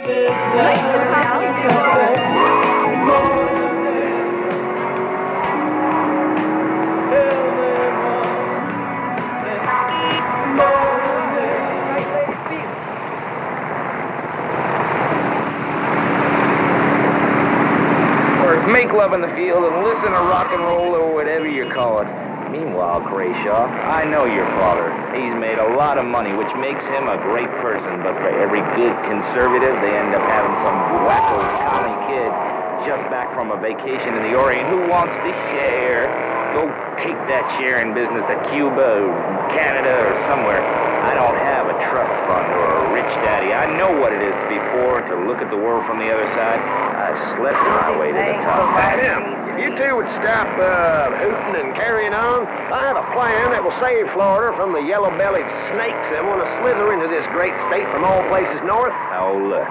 Make love in the field and listen to rock and roll or whatever you call it. Meanwhile, Grayshaw, I know your father. He's made a lot of money, which makes him a great person, but for every good conservative, they end up having some wacko commie kid just back from a vacation in the Orient who wants to share. Go take that sharing business to Cuba or Canada or somewhere. I don't have a trust fund or a rich daddy. I know what it is to be poor, to look at the world from the other side. I slept my way to the top. If you two would stop hooting and carrying on, I have a plan that will save Florida from the yellow-bellied snakes that want to slither into this great state from all places north. Oh, look.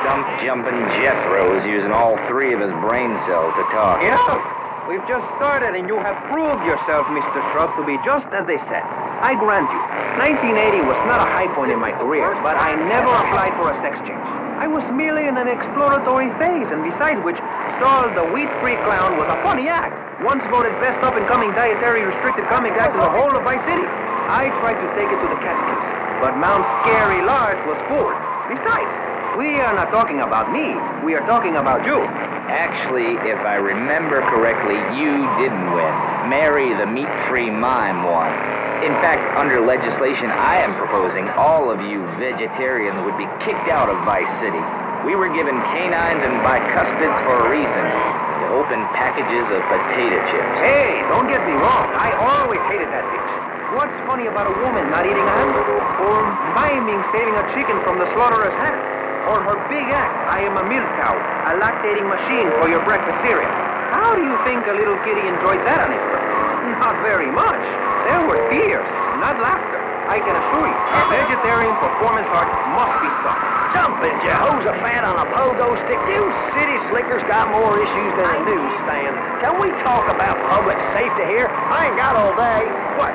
Stump-jumping Jethro is using all 3 of his brain cells to talk. Enough! We've just started, and you have proved yourself, Mr. Shrub, to be just as they said. I grant you, 1980 was not a high point in my career, but I never applied for a sex change. I was merely in an exploratory phase, and besides which, Saul the wheat-free clown was a funny act. Once voted best up-and-coming dietary restricted comic act in the whole of Vice City. I tried to take it to the Catskills, but Mount Scary Large was full. Besides, we are not talking about me, we are talking about you. Actually, if I remember correctly, you didn't win. Mary the meat-free mime won. In fact, under legislation I am proposing, all of you vegetarians would be kicked out of Vice City. We were given canines and bicuspids for a reason. To open packages of potato chips. Hey, don't get me wrong. I always hated that bitch. What's funny about a woman not eating ham? Or miming saving a chicken from the slaughterer's hands? Or her big act, I am a milk cow, a lactating machine for your breakfast cereal. How do you think a little kitty enjoyed that on his birthday? Not very much. There were tears, not laughter. I can assure you, a vegetarian performance art must be stopped. Jump it, Jehoshaphat on a pogo stick. You city slickers got more issues than a newsstand. Can we talk about public safety here? I ain't got all day. What?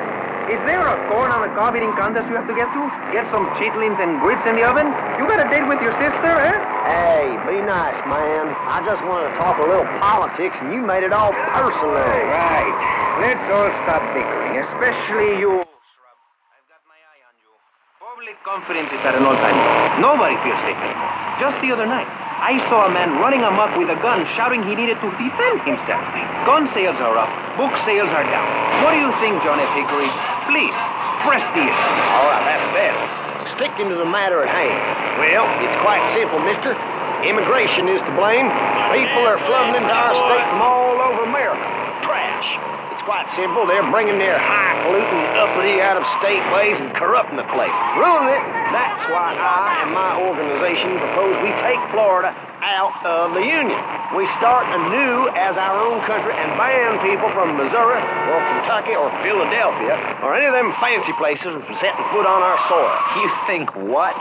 Is there a corn on the cob eating contest you have to get to? Get some chitlins and grits in the oven? You got a date with your sister, eh? Hey, be nice, man. I just wanted to talk a little politics, and you made it all personal. Right. Let's all stop bickering, especially you. I've got my eye on you. Public confidence is at an all-time low. Nobody feels safe anymore. Just the other night, I saw a man running amok with a gun, shouting he needed to defend himself. Gun sales are up, book sales are down. What do you think, John F. Hickory? Please, press the issue. All right, that's better. Sticking to the matter at hand. Well, it's quite simple, mister. Immigration is to blame. People are flooding into our state from all over America. Trash. It's quite simple. They're bringing their highfalutin, uppity, out-of-state ways and corrupting the place. Ruining it. That's why I and my organization propose we take Florida out of the Union. We start anew as our own country and ban people from Missouri or Kentucky or Philadelphia or any of them fancy places from setting foot on our soil. You think what?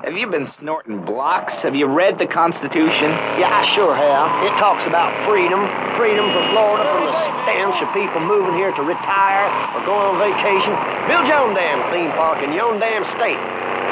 Have you been snorting blocks? Have you read the Constitution? Yeah, I sure have. It talks about freedom. Freedom for Florida from the stench of people moving here to retire or go on vacation. Build your own damn theme park in your own damn state.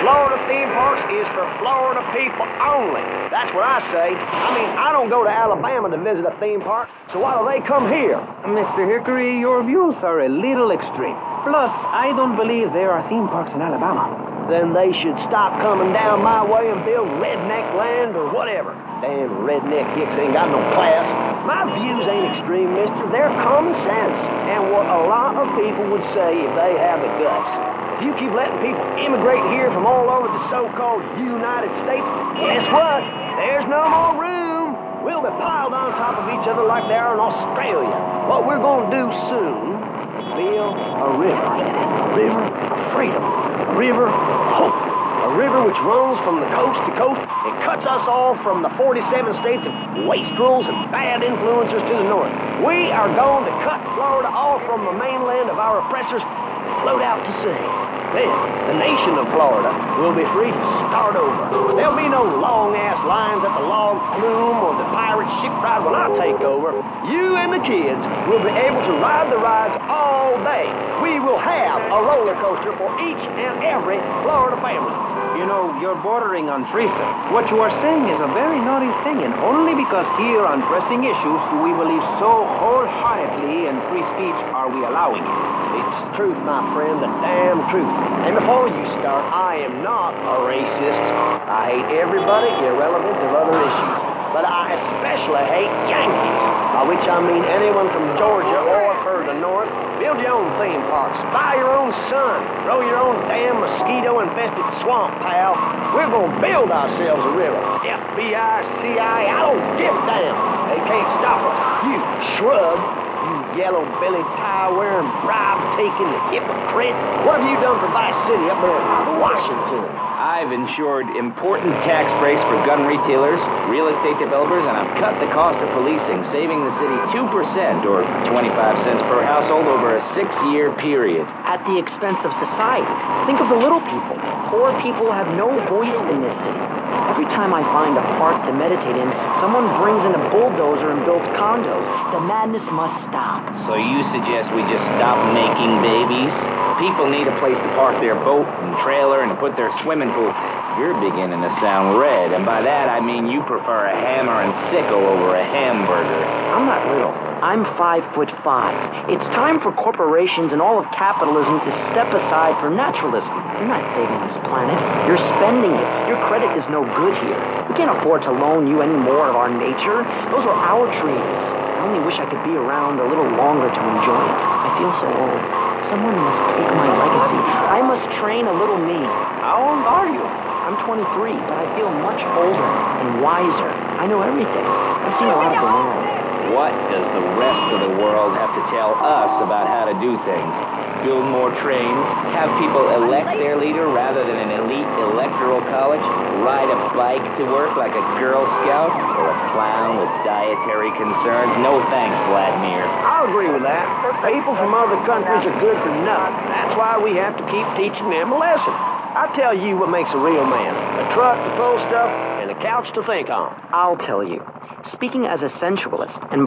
Florida theme parks is for Florida people only. That's what I say. I mean, I don't go to Alabama to visit a theme park, so why do they come here? Mr. Hickory, your views are a little extreme. Plus, I don't believe there are theme parks in Alabama. Then they should stop coming down my way and build redneck land or whatever. Damn redneck hicks ain't got no class. My views ain't extreme, mister. They're common sense. And what a lot of people would say if they have the guts. If you keep letting people immigrate here from all over the so-called United States, guess what? There's no more room. We'll be piled on top of each other like they are in Australia. What we're going to do soon is build a river. A river of freedom. A river of hope. A river which runs from the coast to coast and cuts us off from the 47 states of wastrels and bad influencers to the north. We are going to cut Florida off from the mainland of our oppressors and float out to sea. Then, the nation of Florida will be free to start over. There'll be no long-ass lines at the log flume or the pirate shipwright when I take over. You and the kids will be able to ride the rides all day. We will have a roller coaster for each and every Florida family. You know, you're bordering on treason. What you are saying is a very naughty thing, and only because here on pressing issues do we believe so wholeheartedly in free speech are we allowing it. It's the truth, my friend, the damn truth. And before you start, I am not a racist. I hate everybody, irrelevant of other issues. But I especially hate Yankees, by which I mean anyone from Georgia or further north. Build your own theme parks, buy your own sun, grow your own damn mosquito-infested swamp, pal. We're gonna build ourselves a river. FBI, CIA, I don't give a damn. They can't stop us. You shrub. You yellow-bellied, tie-wearing, bribe-taking hypocrite. What have you done for Vice City up there in Washington? I've ensured important tax breaks for gun retailers, real estate developers, and I've cut the cost of policing, saving the city 2% or 25 cents per household over a 6-year period. At the expense of society. Think of the little people. Poor people have no voice in this city. Every time I find a park to meditate in, someone brings in a bulldozer and builds condos. The madness must stop. So you suggest we just stop making babies? People need a place to park their boat and trailer and put their swimming pool. You're beginning to sound red, and by that I mean you prefer a hammer and sickle over a hamburger. I'm not little. I'm 5'5". It's time for corporations and all of capitalism to step aside for naturalism. You're not saving this planet. You're spending it. Your credit is no good here. We can't afford to loan you any more of our nature. Those are our trees. I only wish I could be around a little longer to enjoy it. I feel so old. Someone must take my legacy. I must train a little me. How old are you? I'm 23, but I feel much older and wiser. I know everything. I've seen a lot of the world. What does the rest of the world have to tell us about how to do things? Build more trains? Have people elect their leader rather than an elite electoral college? Ride a bike to work like a Girl Scout? Or a clown with dietary concerns? No thanks, Vladimir. I'll agree with that. People from other countries are good for nothing. That's why we have to keep teaching them a lesson. I'll tell you what makes a real man. A truck to pull stuff and a couch to think on. I'll tell you. Speaking as a sensualist, and